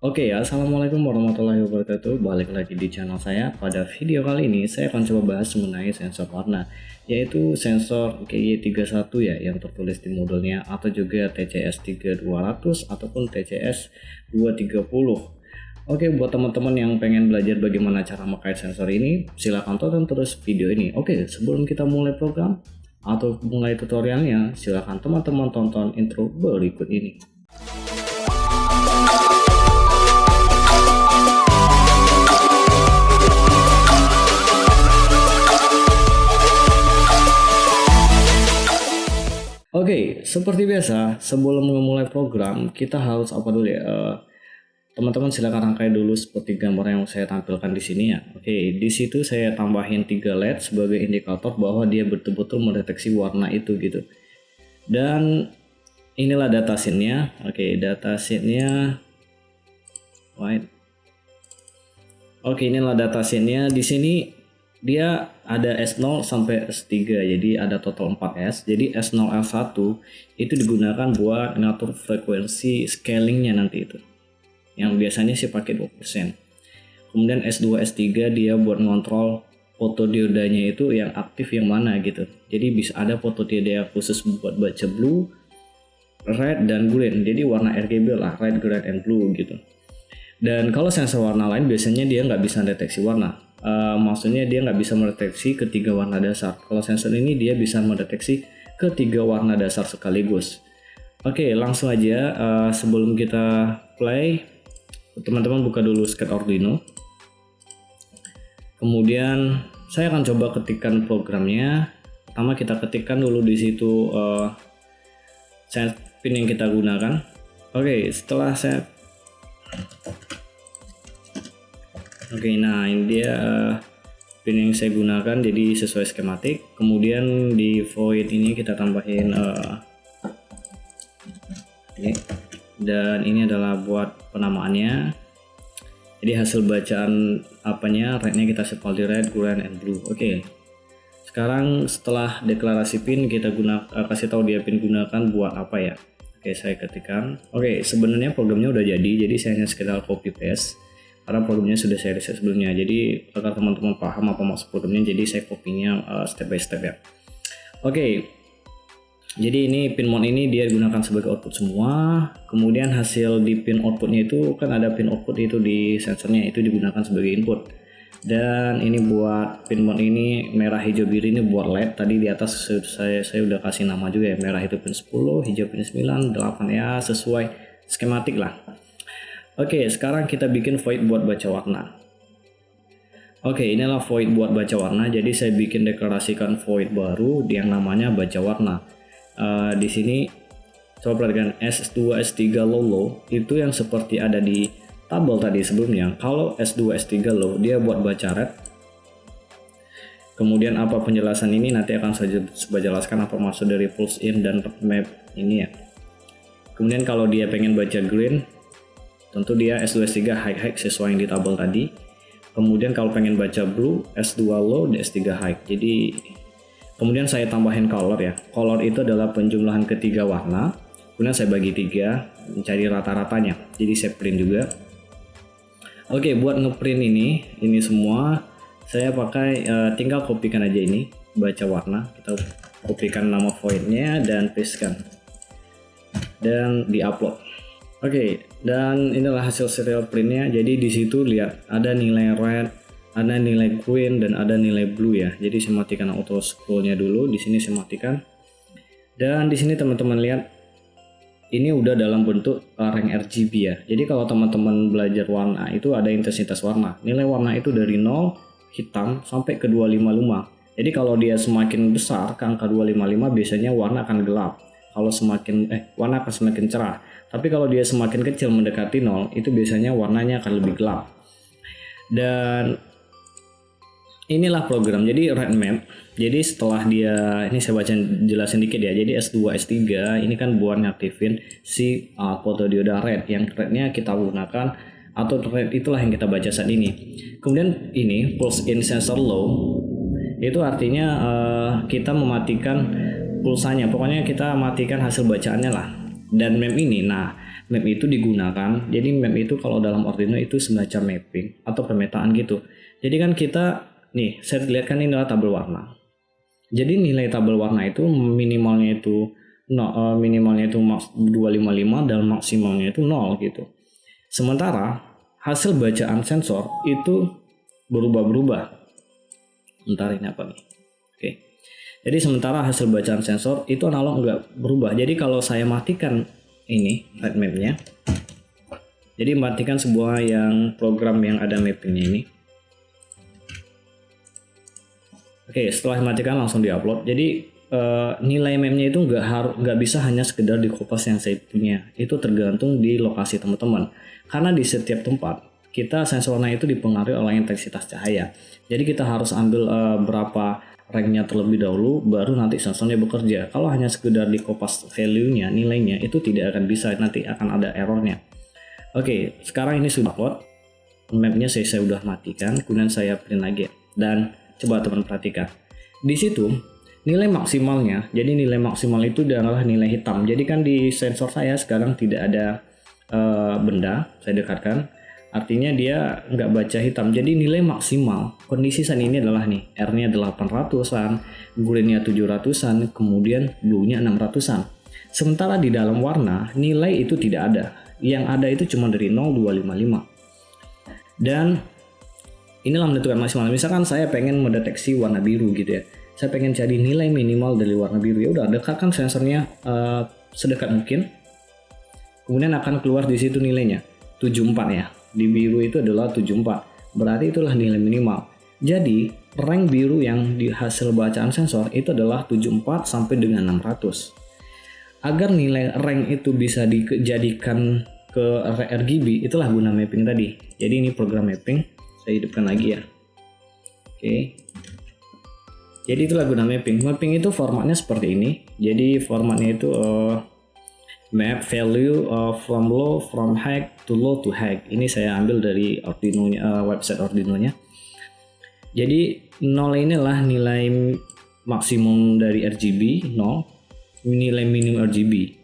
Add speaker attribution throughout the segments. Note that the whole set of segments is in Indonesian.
Speaker 1: Oke, assalamualaikum warahmatullahi wabarakatuh. Balik lagi di channel saya. Pada video kali ini saya akan coba bahas mengenai sensor warna, yaitu sensor GY31 ya, yang tertulis di modulnya, atau juga TCS3200 ataupun TCS230. Oke, buat teman-teman yang pengen belajar bagaimana cara mengkait sensor ini, silahkan tonton terus video ini. Oke, sebelum kita mulai program atau mulai tutorialnya, silahkan teman-teman tonton intro berikut ini. Oke, seperti biasa, sebelum memulai program, kita harus apa dulu ya? Teman-teman silakan rangkai dulu seperti gambar yang saya tampilkan di sini ya. Oke, di situ saya tambahin 3 LED sebagai indikator bahwa dia betul-betul mendeteksi warna itu gitu. Dan inilah datasheetnya. Oke, datasheetnya white. Oke, inilah datasheetnya. Di sini dia ada S0 sampai S3, jadi ada total 4S. Jadi S0 S1 itu digunakan buat ngatur frekuensi scalingnya nanti itu, yang biasanya sih pakai 20%. Kemudian S2 S3 dia buat ngontrol fotodiodanya itu yang aktif yang mana gitu. Jadi bisa ada fotodioda khusus buat baca blue, red, dan green. Jadi warna RGB lah, red, green, and blue gitu. Dan kalau sensor warna lain biasanya dia nggak bisa deteksi warna. Maksudnya dia nggak bisa mendeteksi ketiga warna dasar. Kalau sensor ini dia bisa mendeteksi ketiga warna dasar sekaligus. Oke, langsung aja. Sebelum kita play, teman-teman buka dulu Sketch Arduino. Kemudian saya akan coba ketikkan programnya. Pertama kita ketikkan dulu di situ pin yang kita gunakan. Oke, setelah saya nah ini dia pin yang saya gunakan, jadi sesuai skematik. Kemudian di void ini kita tambahin ini, dan ini adalah buat penamaannya. Jadi hasil bacaan apanya, rednya kita sepal di red, green, and blue. Oke, sekarang setelah deklarasi pin kita kasih tahu dia pin gunakan buat apa ya. Oke, saya ketikkan. Oke, sebenarnya programnya udah jadi saya hanya sekedar copy paste karena programnya sudah saya riset sebelumnya. Jadi agar teman-teman paham apa maksud programnya, jadi saya kopinya step by step ya. Oke, jadi ini pin mount ini dia digunakan sebagai output semua. Kemudian hasil di pin outputnya itu kan ada pin output itu di sensornya, itu digunakan sebagai input. Dan ini buat pin mount ini merah, hijau, biru ini buat LED. Tadi di atas saya udah kasih nama juga ya, merah itu pin 10, hijau pin 9, 8 ya, sesuai skematik lah. Oke, sekarang kita bikin void buat baca warna. Oke, inilah void buat baca warna. Jadi saya bikin deklarasikan void baru yang namanya baca warna. Di sini coba perhatikan S2 S3 low itu yang seperti ada di tabel tadi sebelumnya. Kalau S2 S3 low dia buat baca red. Kemudian apa penjelasan ini nanti akan saya jelaskan apa maksud dari pulse in dan map ini ya. Kemudian kalau dia pengen baca green, tentu dia S2 S3 high sesuai yang di tabel tadi. Kemudian kalau pengen baca blue, S2 low, S3 high. Jadi kemudian saya tambahin color ya. Color itu adalah penjumlahan ketiga warna. Kemudian saya bagi 3, mencari rata-ratanya. Jadi saya print juga. Oke, buat ngeprint ini semua saya pakai tinggal kopikan aja ini baca warna. Kita kopikan nama voidnya dan pastekan dan di-upload. Oke, dan inilah hasil serial printnya. Jadi di situ lihat ada nilai red, ada nilai green, dan ada nilai blue ya. Jadi saya matikan auto scrollnya dulu. Di sini saya matikan. Dan di sini teman-teman lihat ini udah dalam bentuk rank RGB ya. Jadi kalau teman-teman belajar warna itu ada intensitas warna. Nilai warna itu dari 0 hitam sampai ke 255. Jadi kalau dia semakin besar ke angka 255 biasanya warna akan gelap. Kalau warna akan semakin cerah. Tapi kalau dia semakin kecil mendekati 0, itu biasanya warnanya akan lebih gelap. Dan inilah program. Jadi red map. Jadi setelah dia, ini saya jelasin dikit ya. Jadi S2 S3 ini kan buat ngaktifin si fotodioda red. Yang rednya kita gunakan, atau red itulah yang kita baca saat ini. Kemudian ini pulse in sensor low, itu artinya kita mematikan pulsanya. Pokoknya kita matikan hasil bacaannya lah. Dan map ini, nah map itu digunakan, jadi map itu kalau dalam Arduino itu semacam mapping atau pemetaan gitu. Jadi kan kita nih, saya lihat kan ini adalah tabel warna. Jadi nilai tabel warna itu minimalnya itu minimalnya itu 255 dan maksimalnya itu 0 gitu. Sementara hasil bacaan sensor itu berubah-berubah. Bentar, ini apa nih? Oke. Jadi sementara hasil bacaan sensor itu analog nggak berubah. Jadi kalau saya matikan ini red mapnya, jadi matikan sebuah yang program yang ada mappingnya ini. Oke, setelah matikan langsung diupload. Jadi nilai mapnya itu nggak bisa hanya sekedar di kopas yang saya punya. Itu tergantung di lokasi teman-teman. Karena di setiap tempat kita sensornya itu dipengaruhi oleh intensitas cahaya. Jadi kita harus ambil berapa ranknya terlebih dahulu, baru nanti sensornya bekerja. Kalau hanya sekedar di kopas value-nya, nilainya itu tidak akan bisa, nanti akan ada errornya. Oke, sekarang ini sudah upload. Mapnya saya udah matikan, kemudian saya print lagi. Dan coba teman perhatikan. Di situ nilai maksimalnya, jadi nilai maksimal itu adalah nilai hitam. Jadi kan di sensor saya sekarang tidak ada benda, saya dekatkan. Artinya dia nggak baca hitam. Jadi nilai maksimal kondisi saat ini adalah nih, R-nya 800-an, green-nya 700-an, kemudian blue-nya 600-an. Sementara di dalam warna, nilai itu tidak ada. Yang ada itu cuma dari 0, 2, 5, 5. Dan inilah menentukan maksimal. Misalkan saya pengen mendeteksi warna biru gitu ya. Saya pengen cari nilai minimal dari warna biru. Ya udah, dekatkan sensornya sedekat mungkin. Kemudian akan keluar di situ nilainya 74 ya. Di biru itu adalah 74. Berarti itulah nilai minimal. Jadi rank biru yang di hasil bacaan sensor itu adalah 74 sampai dengan 600. Agar nilai rank itu bisa dijadikan ke RGB, itulah guna mapping tadi. Jadi ini program mapping, saya hidupkan lagi ya. Oke. Jadi itulah guna mapping. Mapping itu formatnya seperti ini. Jadi formatnya itu map value from low from high to low to high. Ini saya ambil dari Arduino-nya, website Arduino-nya. Jadi 0 inilah nilai maksimum dari RGB, 0, nilai minimum RGB.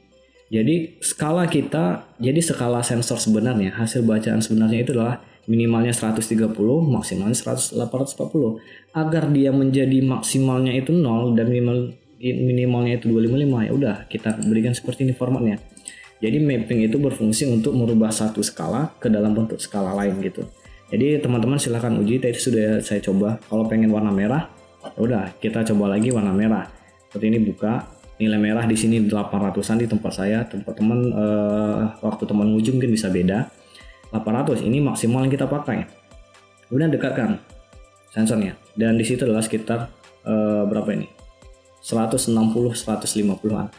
Speaker 1: Jadi skala kita, jadi skala sensor sebenarnya, hasil bacaan sebenarnya itu adalah minimalnya 130, maksimalnya 840. Agar dia menjadi maksimalnya itu 0 dan minimalnya itu 255, ya udah kita berikan seperti ini formatnya. Jadi mapping itu berfungsi untuk merubah satu skala ke dalam bentuk skala lain gitu. Jadi teman-teman silahkan uji. Tadi sudah saya coba. Kalau pengen warna merah, ya udah kita coba lagi warna merah. Seperti ini, buka nilai merah di sini 800-an di tempat saya. Tempat teman waktu teman uji mungkin bisa beda. 800 ini maksimal yang kita pakai. Kemudian dekatkan sensornya dan di situ adalah sekitar berapa ini? 160-150-an.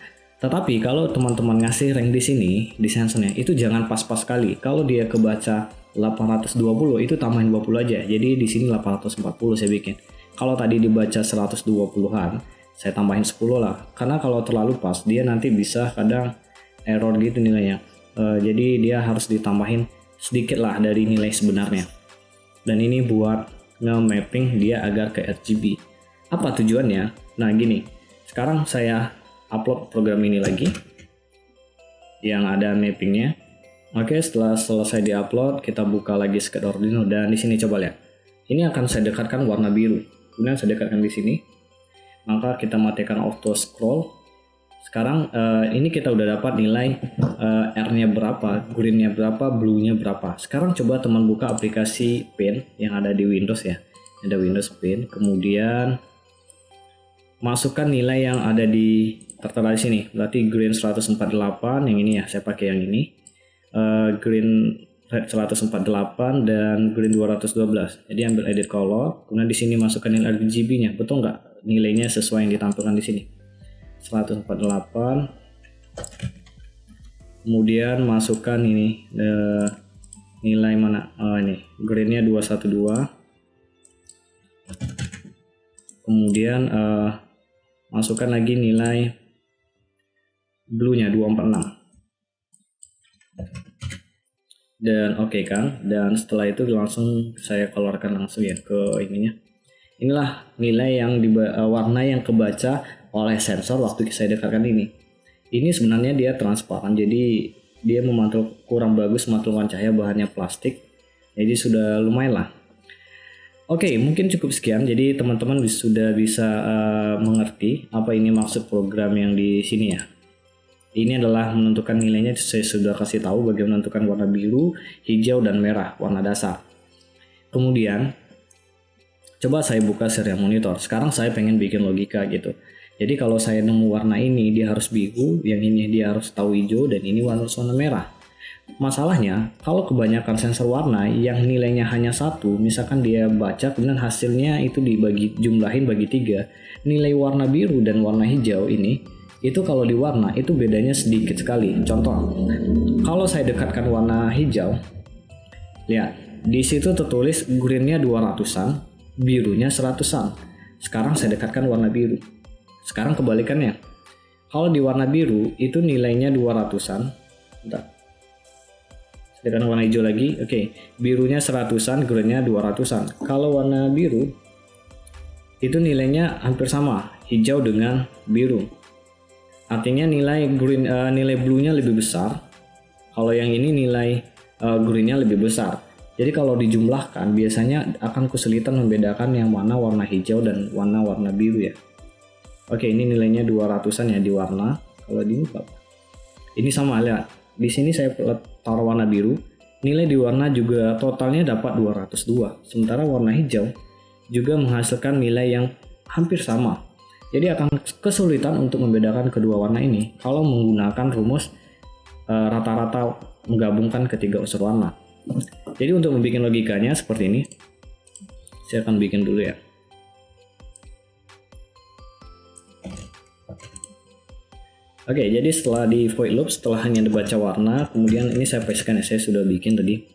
Speaker 1: Tetapi kalau teman-teman ngasih rank di sini di sensornya itu jangan pas-pas kali. Kalau dia kebaca 820 itu tambahin 20 aja. Jadi di sini 840 saya bikin. Kalau tadi dibaca 120-an, saya tambahin 10 lah. Karena kalau terlalu pas dia nanti bisa kadang error gitu nilainya. Jadi dia harus ditambahin sedikit lah dari nilai sebenarnya. Dan ini buat nge-mapping dia agar ke RGB. Apa tujuannya? Nah gini, sekarang saya upload program ini lagi yang ada mappingnya. Oke, setelah selesai diupload, kita buka lagi sked Arduino dan di sini coba lihat. Ini akan saya dekatkan warna biru. Kemudian saya dekatkan di sini. Maka kita matikan auto scroll. Sekarang ini kita udah dapat nilai R-nya berapa, green-nya berapa, blue-nya berapa. Sekarang coba teman buka aplikasi Paint yang ada di Windows ya. Ada Windows Paint. Kemudian masukkan nilai yang ada di tertera di sini. Berarti green 148 yang ini ya, saya pakai yang ini. Green red 148 dan green 212. Jadi ambil edit color, kemudian di sini masukkan nilai RGB-nya. Betul nggak? Nilainya sesuai yang ditampilkan di sini. 148. Kemudian masukkan ini nilai mana? Ini green-nya 212. Kemudian masukkan lagi nilai blue-nya 246. Dan oke kan, dan setelah itu langsung saya keluarkan langsung ya ke ininya. Inilah nilai yang warna yang kebaca oleh sensor waktu saya dekatkan ini. Ini sebenarnya dia transparan, jadi dia kurang bagus memantulkan cahaya, bahannya plastik, jadi sudah lumayan lah. Oke, mungkin cukup sekian. Jadi teman-teman sudah bisa mengerti apa ini maksud program yang di sini ya. Ini adalah menentukan nilainya. Saya sudah kasih tahu bagaimana menentukan warna biru, hijau, dan merah warna dasar. Kemudian coba saya buka serial monitor. Sekarang saya pengen bikin logika gitu. Jadi kalau saya nemu warna ini dia harus biru, yang ini dia harus tahu hijau, dan ini warna merah. Masalahnya, kalau kebanyakan sensor warna yang nilainya hanya satu, misalkan dia baca kemudian hasilnya itu jumlahin bagi 3, nilai warna biru dan warna hijau ini, itu kalau di warna itu bedanya sedikit sekali. Contoh, kalau saya dekatkan warna hijau, lihat, di situ tertulis greennya 200-an, birunya 100-an. Sekarang saya dekatkan warna biru. Sekarang kebalikannya. Kalau di warna biru itu nilainya 200-an. Bentar. Dengan warna hijau lagi, oke, birunya 100-an, greennya 200-an. Kalau warna biru itu nilainya hampir sama, hijau dengan biru. Artinya nilai blue-nya lebih besar. Kalau yang ini nilai greennya lebih besar. Jadi kalau dijumlahkan biasanya akan kesulitan membedakan yang mana warna hijau dan warna biru ya. Oke, ini nilainya 200-an ya di warna. Kalau di ini sama, lihat. Di sini saya taruh warna biru, nilai di warna juga totalnya dapat 202. Sementara warna hijau juga menghasilkan nilai yang hampir sama. Jadi akan kesulitan untuk membedakan kedua warna ini kalau menggunakan rumus rata-rata menggabungkan ketiga unsur warna. Jadi untuk membuat logikanya seperti ini, saya akan bikin dulu ya. Oke, jadi setelah di void loop, setelah hanya dibaca warna, kemudian ini saya pastekan ya, saya sudah bikin tadi.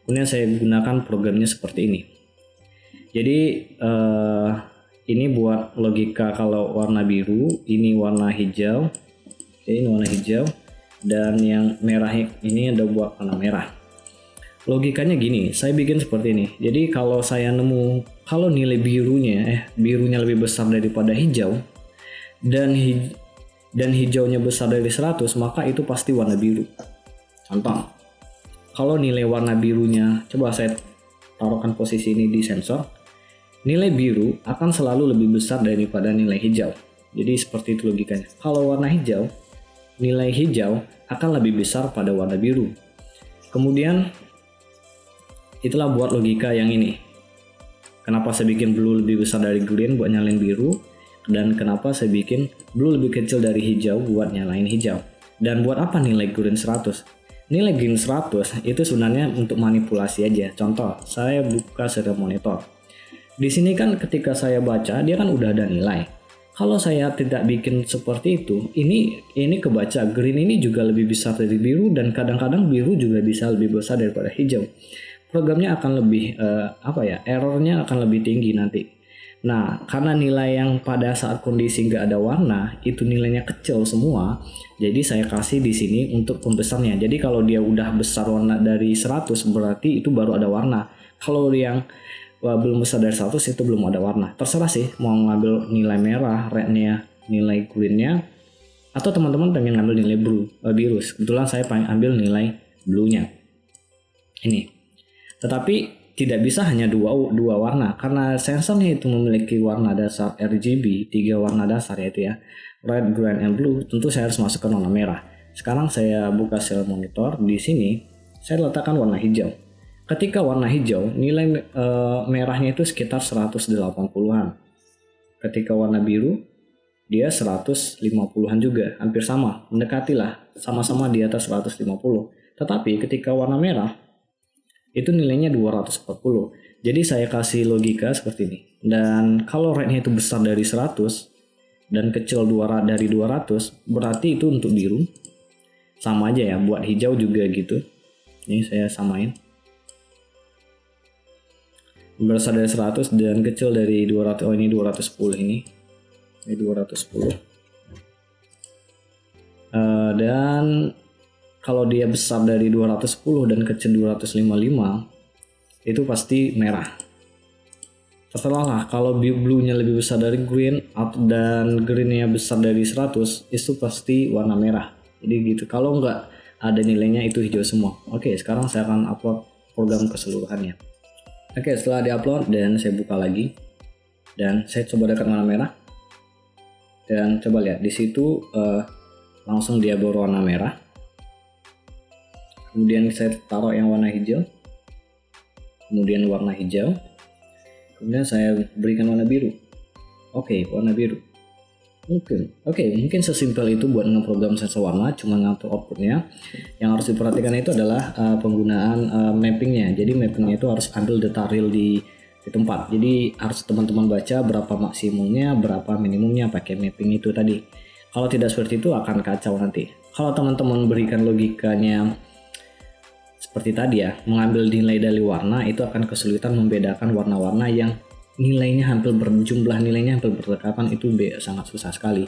Speaker 1: Kemudian saya gunakan programnya seperti ini. Jadi ini buat logika kalau warna biru, ini warna hijau, oke, ini warna hijau, dan yang merah ini ada buat warna merah. Logikanya gini, saya bikin seperti ini. Jadi kalau saya nemu, kalau nilai birunya lebih besar daripada hijau, dan hijaunya besar dari 100, maka itu pasti warna biru. Contoh, kalau nilai warna birunya, coba saya taruhkan posisi ini di sensor, nilai biru akan selalu lebih besar daripada nilai hijau. Jadi seperti itu logikanya. Kalau warna hijau, nilai hijau akan lebih besar pada warna biru. Kemudian itulah buat logika yang ini. Kenapa saya bikin blue lebih besar dari green buat nyalain biru, dan kenapa saya bikin blue lebih kecil dari hijau buat nyalain hijau. Dan buat apa nilai green 100? Nilai green 100 itu sebenarnya untuk manipulasi aja. Contoh, saya buka serial monitor. Di sini kan ketika saya baca dia kan udah ada nilai. Kalau saya tidak bikin seperti itu, ini kebaca green ini juga lebih besar dari biru, dan kadang-kadang biru juga bisa lebih besar daripada hijau. Programnya akan lebih errornya akan lebih tinggi nanti. Nah, karena nilai yang pada saat kondisi nggak ada warna itu nilainya kecil semua, jadi saya kasih di sini untuk pembesarnya. Jadi kalau dia udah besar warna dari 100 berarti itu baru ada warna. Kalau yang belum besar dari 100 itu belum ada warna. Terserah sih mau ngambil nilai merah, rednya, nilai greennya, atau teman-teman pengen ngambil nilai biru. Kebetulan saya pengen ambil nilai blue-nya. Ini. Tetapi tidak bisa hanya dua warna, karena sensornya itu memiliki warna dasar RGB, 3 warna dasar yaitu ya, red, green, and blue. Tentu saya harus masukkan warna merah. Sekarang saya buka serial monitor. Di sini saya letakkan warna hijau. Ketika warna hijau, nilai merahnya itu sekitar 180-an. Ketika warna biru, dia 150-an juga, hampir sama, mendekati lah, sama-sama di atas 150. Tetapi ketika warna merah, itu nilainya 240. Jadi saya kasih logika seperti ini. Dan kalau rednya itu besar dari 100 dan kecil dari 200, berarti itu untuk biru. Sama aja ya, buat hijau juga gitu. Ini saya samain. Besar dari 100 dan kecil dari 200. Oh, ini 210 ini. Ini 210. Dan kalau dia besar dari 210 dan kecil 255, itu pasti merah. terserah lah, kalau blue-nya lebih besar dari green dan green-nya besar dari 100 itu pasti warna merah. Jadi gitu, kalau nggak ada nilainya itu hijau semua. Oke, sekarang saya akan upload program keseluruhannya. Oke, setelah diupload dan saya buka lagi dan saya coba dekat warna merah dan coba lihat di situ langsung dia berwarna merah. Kemudian saya taruh yang warna hijau, kemudian warna hijau, kemudian saya berikan warna biru. Oke, warna biru. Mungkin sesimpel itu buat ngeprogram sensor warna, cuma ngatur outputnya. Yang harus diperhatikan itu adalah penggunaan mappingnya. Jadi mappingnya itu harus ambil data real di tempat. Jadi harus teman-teman baca berapa maksimumnya, berapa minimumnya pakai mapping itu tadi. Kalau tidak seperti itu akan kacau nanti. Kalau teman-teman berikan logikanya seperti tadi ya, mengambil nilai dari warna itu akan kesulitan membedakan warna-warna yang nilainya hampir berdekatan, itu sangat susah sekali.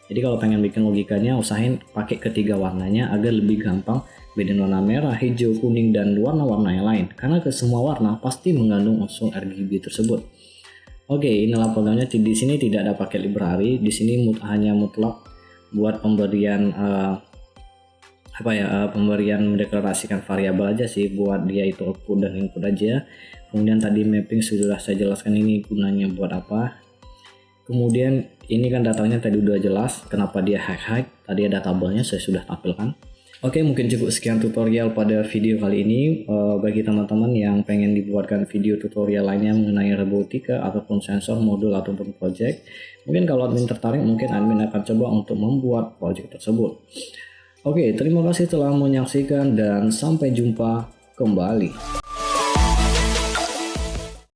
Speaker 1: Jadi kalau pengen bikin logikanya, usahain pakai ketiga warnanya agar lebih gampang bedain warna merah, hijau, kuning, dan warna-warna yang lain. Karena ke semua warna pasti mengandung unsur RGB tersebut. Oke, inilah programnya. Di sini tidak ada pakai library. Di sini hanya mutlak buat pemberian pemberian mendeklarasikan variabel aja sih, buat dia itu output dan input aja. Kemudian tadi mapping sudah saya jelaskan ini gunanya buat apa. Kemudian ini kan datanya tadi udah jelas kenapa dia hack, tadi ada tabelnya saya sudah tampilkan. Oke, mungkin cukup sekian tutorial pada video kali ini. Bagi teman-teman yang pengen dibuatkan video tutorial lainnya mengenai robotika ataupun sensor, modul ataupun project, mungkin kalau admin tertarik, mungkin admin akan coba untuk membuat project tersebut. Oke, terima kasih telah menyaksikan dan sampai jumpa kembali.